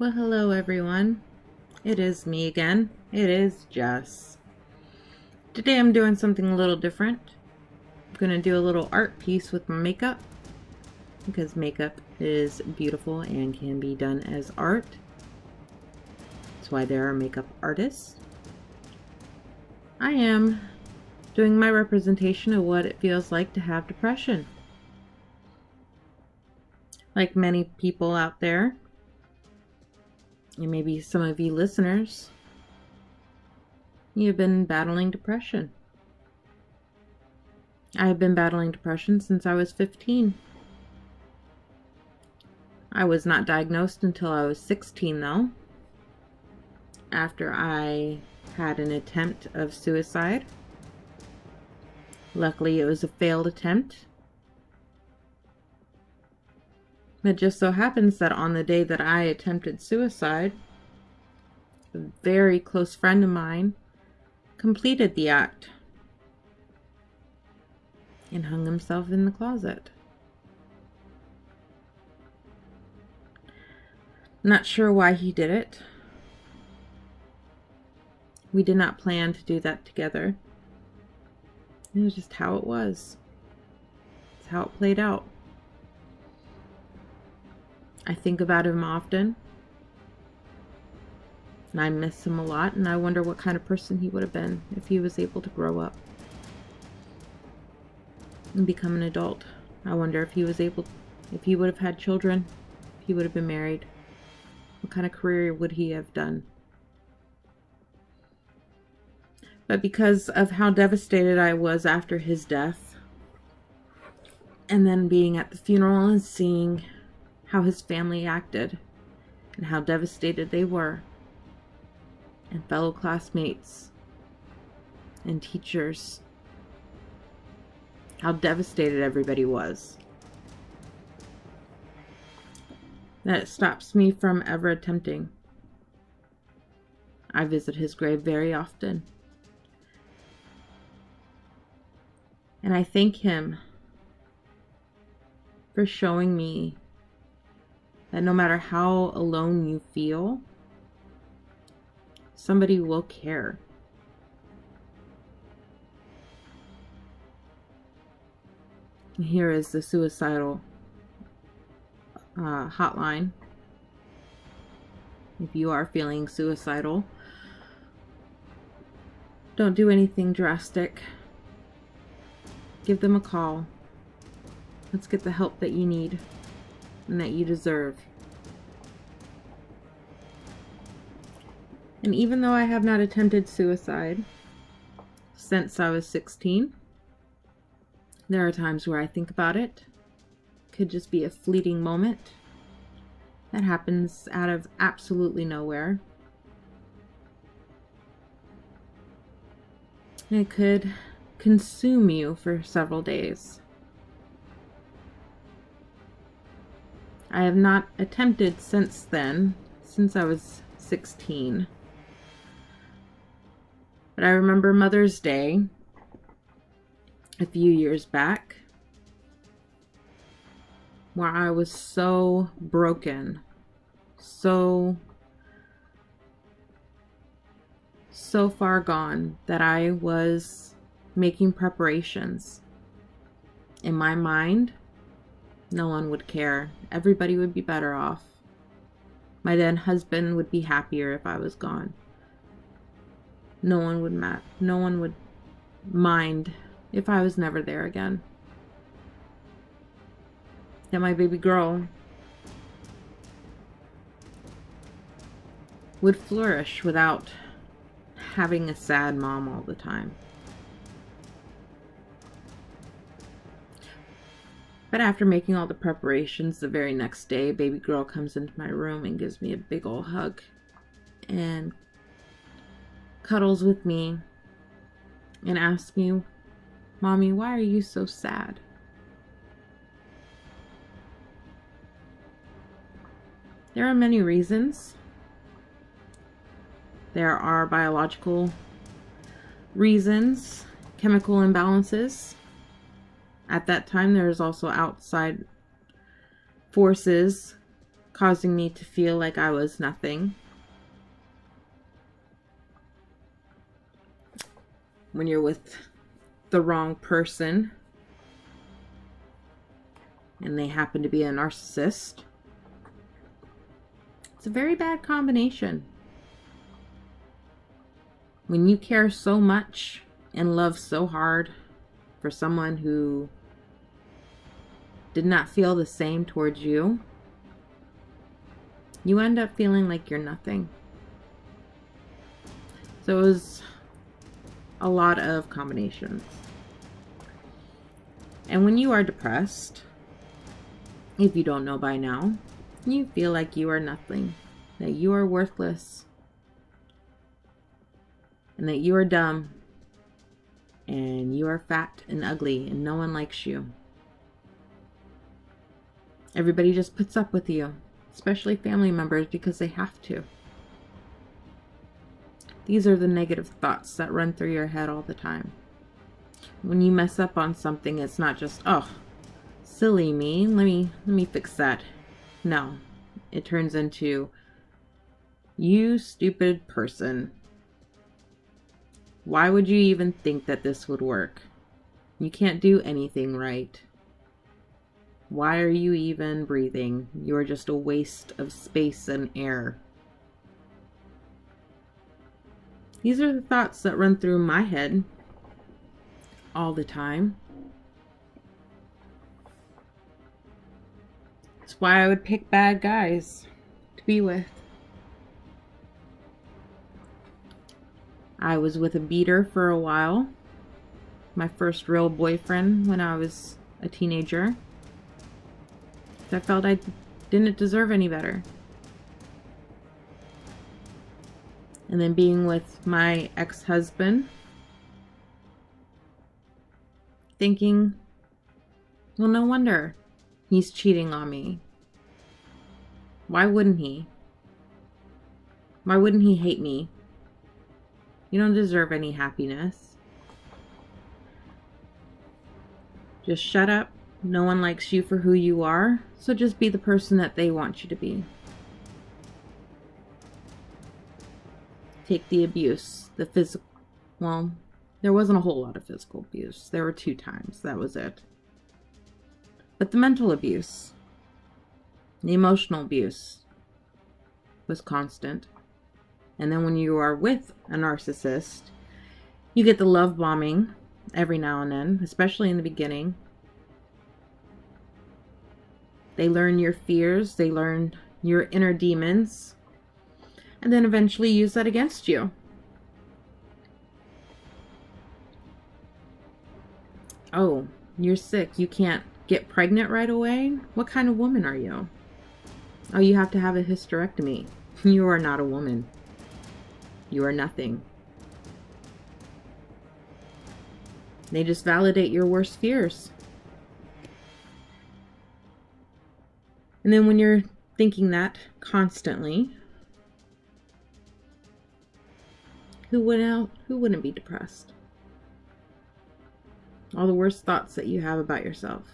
Well, hello everyone. It is me again. It is Jess. Today I'm doing something a little different. I'm going to do a little art piece with my makeup because makeup is beautiful and can be done as art. That's why there are makeup artists. I am doing my representation of what it feels like to have depression. Like many people out there, and maybe some of you listeners, you've been battling depression. I've been battling depression since I was 15. I was not diagnosed until I was 16 though, after I had an attempt of suicide. Luckily it was a failed attempt. It just so happens that on the day that I attempted suicide, a very close friend of mine completed the act and hung himself in the closet. Not sure why he did it. We did not plan to do that together. It was just how it was. It's how it played out. I think about him often, and I miss him a lot, and I wonder what kind of person he would have been if he was able to grow up and become an adult. I wonder if he would have had children, if he would have been married, what kind of career would he have done? But because of how devastated I was after his death, and then being at the funeral and seeing how his family acted and how devastated they were, and fellow classmates and teachers, how devastated everybody was, that stops me from ever attempting. I visit his grave very often, and I thank him for showing me that no matter how alone you feel, somebody will care. And here is the suicidal hotline. If you are feeling suicidal, don't do anything drastic. Give them a call. Let's get the help that you need and that you deserve. And even though I have not attempted suicide since I was 16, there are times where I think about it. It could just be a fleeting moment that happens out of absolutely nowhere. And it could consume you for several days. I have not attempted since then, since I was 16. But I remember Mother's Day a few years back, where I was so broken, so far gone that I was making preparations. In my mind, no one would care. Everybody would be better off. My then husband would be happier if I was gone. No one would mind if I was never there again. That my baby girl would flourish without having a sad mom all the time. But after making all the preparations, the very next day, baby girl comes into my room and gives me a big old hug and cuddles with me and asks me, "Mommy, why are you so sad?" There are many reasons. There are biological reasons, chemical imbalances. At that time, there was also outside forces causing me to feel like I was nothing. When you're with the wrong person and they happen to be a narcissist, it's a very bad combination. When you care so much and love so hard for someone who did not feel the same towards you, you end up feeling like you're nothing. So it was a lot of combinations. And when you are depressed, if you don't know by now, you feel like you are nothing, that you are worthless, and that you are dumb, and you are fat and ugly, and no one likes you. Everybody just puts up with you, especially family members, because they have to. These are the negative thoughts that run through your head all the time. When you mess up on something, it's not just, oh, silly me, let me fix that. No, it turns into, you stupid person. Why would you even think that this would work? You can't do anything right. Why are you even breathing? You're just a waste of space and air. These are the thoughts that run through my head all the time. That's why I would pick bad guys to be with. I was with a beater for a while. My first real boyfriend when I was a teenager. I felt I didn't deserve any better. And then being with my ex-husband, thinking, well, no wonder he's cheating on me. Why wouldn't he? Why wouldn't he hate me? You don't deserve any happiness. Just shut up. No one likes you for who you are, so just be the person that they want you to be. Take the abuse, the physical. Well, there wasn't a whole lot of physical abuse. There were 2 times. That was it. But the mental abuse, the emotional abuse was constant. And then when you are with a narcissist, you get the love bombing every now and then, especially in the beginning. They learn your fears, they learn your inner demons, and then eventually use that against you. Oh, you're sick. You can't get pregnant right away? What kind of woman are you? Oh, you have to have a hysterectomy. You are not a woman. You are nothing. They just validate your worst fears. And then when you're thinking that constantly, who wouldn't be depressed? All the worst thoughts that you have about yourself.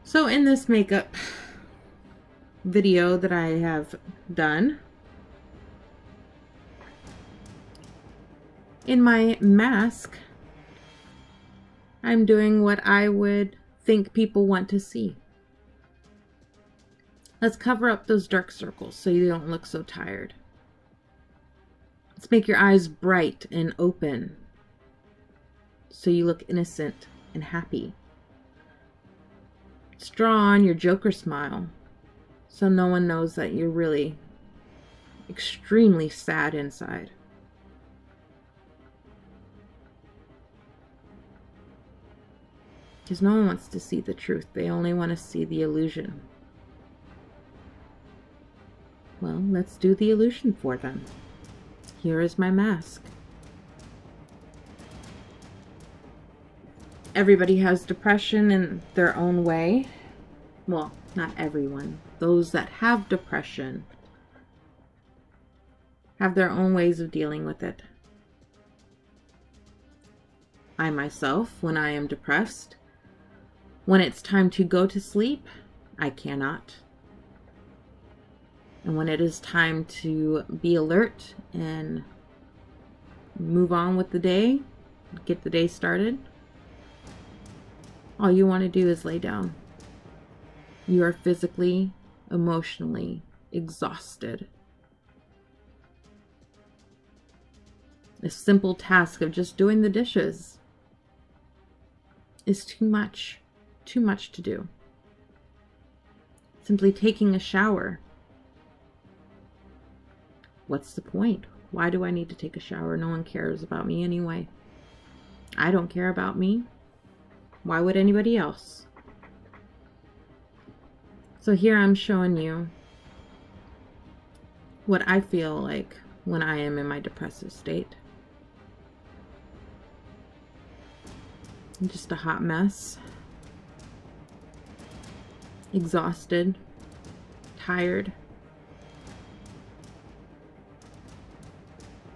So in this makeup video that I have done, in my mask, I'm doing what I would think people want to see. Let's cover up those dark circles so you don't look so tired. Let's make your eyes bright and open so you look innocent and happy. Let's draw on your Joker smile so no one knows that you're really extremely sad inside. Because no one wants to see the truth. They only want to see the illusion. Well, let's do the illusion for them. Here is my mask. Everybody has depression in their own way. Well, not everyone. Those that have depression have their own ways of dealing with it. I myself, when I am depressed, when it's time to go to sleep, I cannot. And when it is time to be alert and move on with the day, get the day started, all you want to do is lay down. You are physically, emotionally exhausted. The simple task of just doing the dishes is too much to do. Simply taking a shower. What's the point? Why do I need to take a shower? No one cares about me anyway. I don't care about me. Why would anybody else? So here I'm showing you what I feel like when I am in my depressive state. I'm just a hot mess. Exhausted. Tired.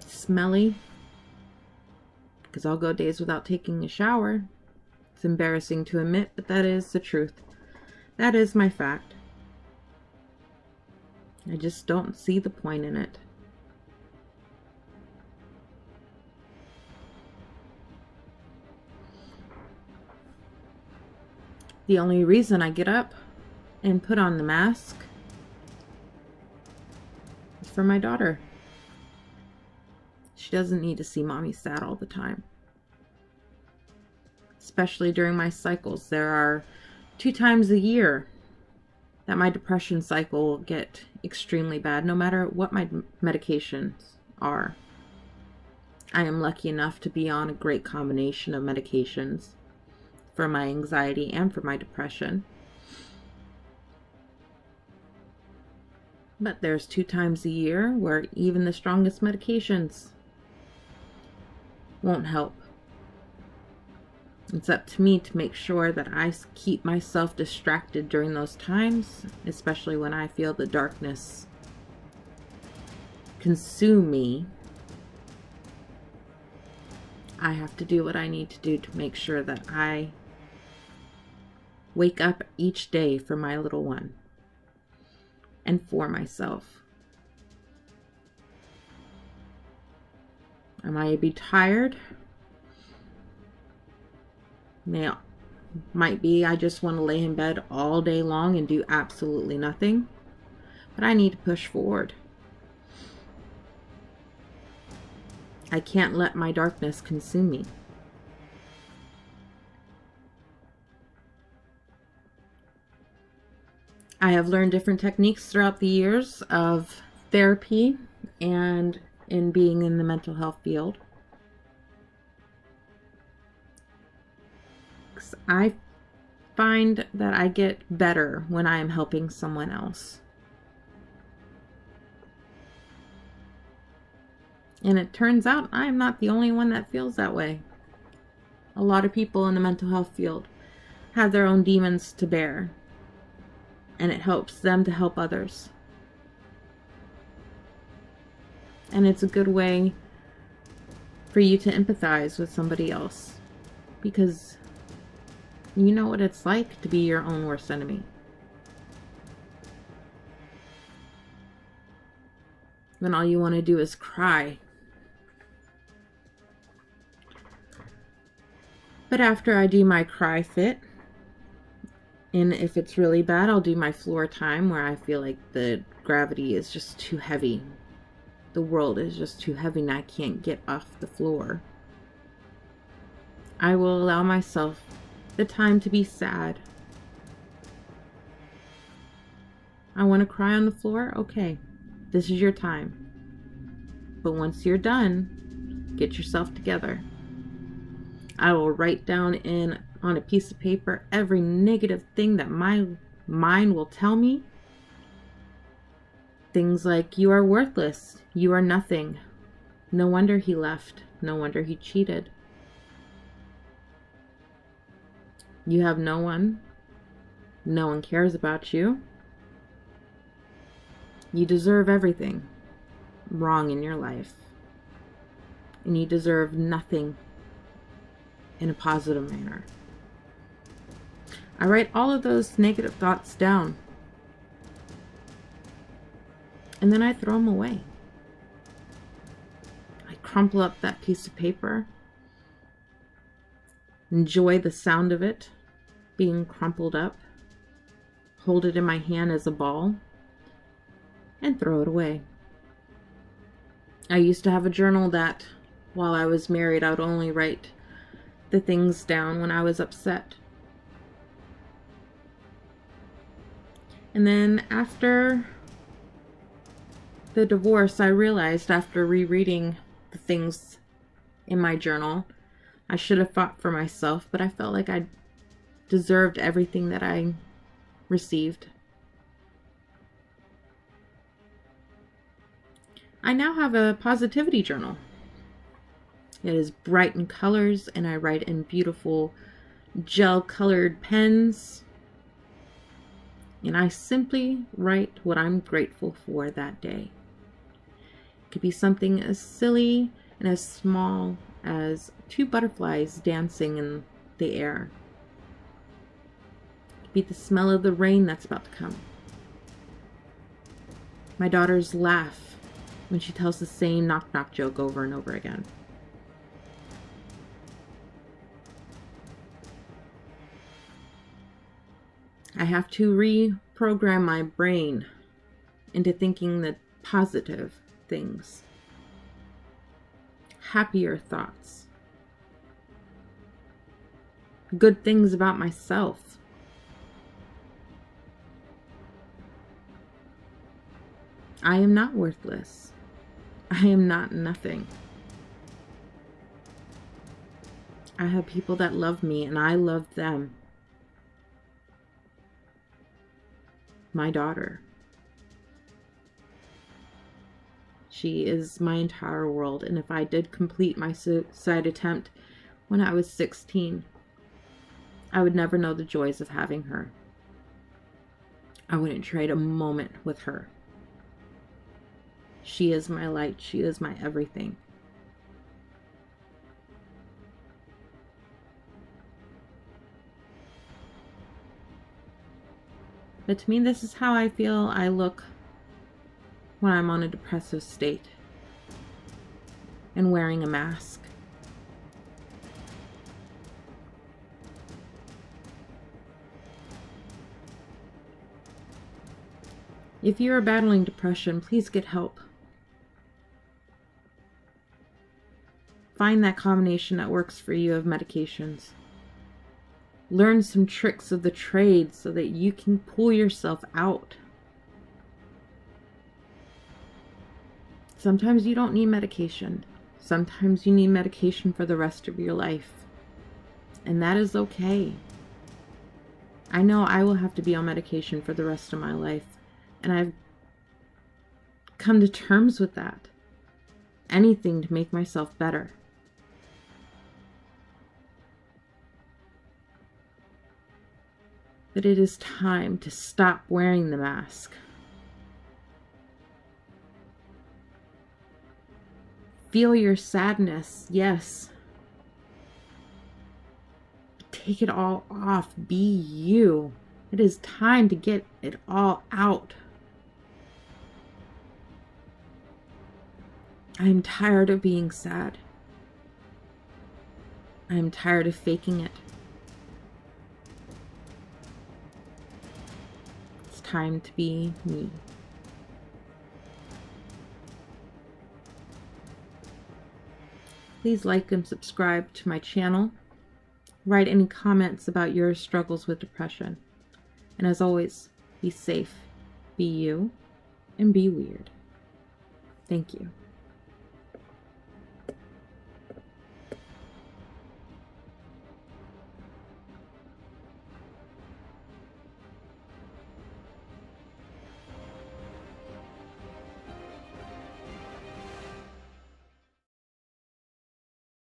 Smelly. Because I'll go days without taking a shower. It's embarrassing to admit, but that is the truth. That is my fact. I just don't see the point in it. The only reason I get up and put on the mask is for my daughter. She doesn't need to see mommy sad all the time. Especially during my cycles. There are 2 times a year that my depression cycle will get extremely bad, no matter what my medications are. I am lucky enough to be on a great combination of medications for my anxiety and for my depression. But there's 2 times a year where even the strongest medications won't help. It's up to me to make sure that I keep myself distracted during those times, especially when I feel the darkness consume me. I have to do what I need to do to make sure that I wake up each day for my little one and for myself. I might be tired. Might be I just want to lay in bed all day long and do absolutely nothing. But I need to push forward. I can't let my darkness consume me. I have learned different techniques throughout the years of therapy and in being in the mental health field. I find that I get better when I am helping someone else. And it turns out I am not the only one that feels that way. A lot of people in the mental health field have their own demons to bear, and it helps them to help others. And it's a good way for you to empathize with somebody else, because you know what it's like to be your own worst enemy. When all you want to do is cry. But after I do my cry fit, and if it's really bad, I'll do my floor time where I feel like the gravity is just too heavy. The world is just too heavy and I can't get off the floor. I will allow myself the time to be sad. I want to cry on the floor? Okay, this is your time. But once you're done, get yourself together. I will write down on a piece of paper every negative thing that my mind will tell me. Things like, you are worthless, you are nothing. No wonder he left, no wonder he cheated. You have no one cares about you. You deserve everything wrong in your life. And you deserve nothing in a positive manner. I write all of those negative thoughts down. And then I throw them away. I crumple up that piece of paper. Enjoy the sound of it being crumpled up. Hold it in my hand as a ball. And throw it away. I used to have a journal that, while I was married, I would only write the things down when I was upset. And then after the divorce, I realized after rereading the things in my journal, I should have fought for myself, but I felt like I deserved everything that I received. I now have a positivity journal. It is bright in colors, and I write in beautiful gel-colored pens. And I simply write what I'm grateful for that day. It could be something as silly and as small as 2 butterflies dancing in the air. It could be the smell of the rain that's about to come. My daughter's laugh when she tells the same knock-knock joke over and over again. I have to reprogram my brain into thinking the positive things, happier thoughts, good things about myself. I am not worthless. I am not nothing. I have people that love me, and I love them. My daughter. She is my entire world, and if I did complete my suicide attempt when I was 16, I would never know the joys of having her. I wouldn't trade a moment with her. She is my light. She is my everything. But to me, this is how I feel I look when I'm on a depressive state and wearing a mask. If you are battling depression, please get help. Find that combination that works for you of medications. Learn some tricks of the trade so that you can pull yourself out. Sometimes you don't need medication. Sometimes you need medication for the rest of your life. And that is okay. I know I will have to be on medication for the rest of my life. And I've come to terms with that. Anything to make myself better. But it is time to stop wearing the mask. Feel your sadness, yes. Take it all off. Be you. It is time to get it all out. I am tired of being sad. I am tired of faking it. It's time to be me. Please like and subscribe to my channel. Write any comments about your struggles with depression. And as always, be safe, be you, and be weird. Thank you.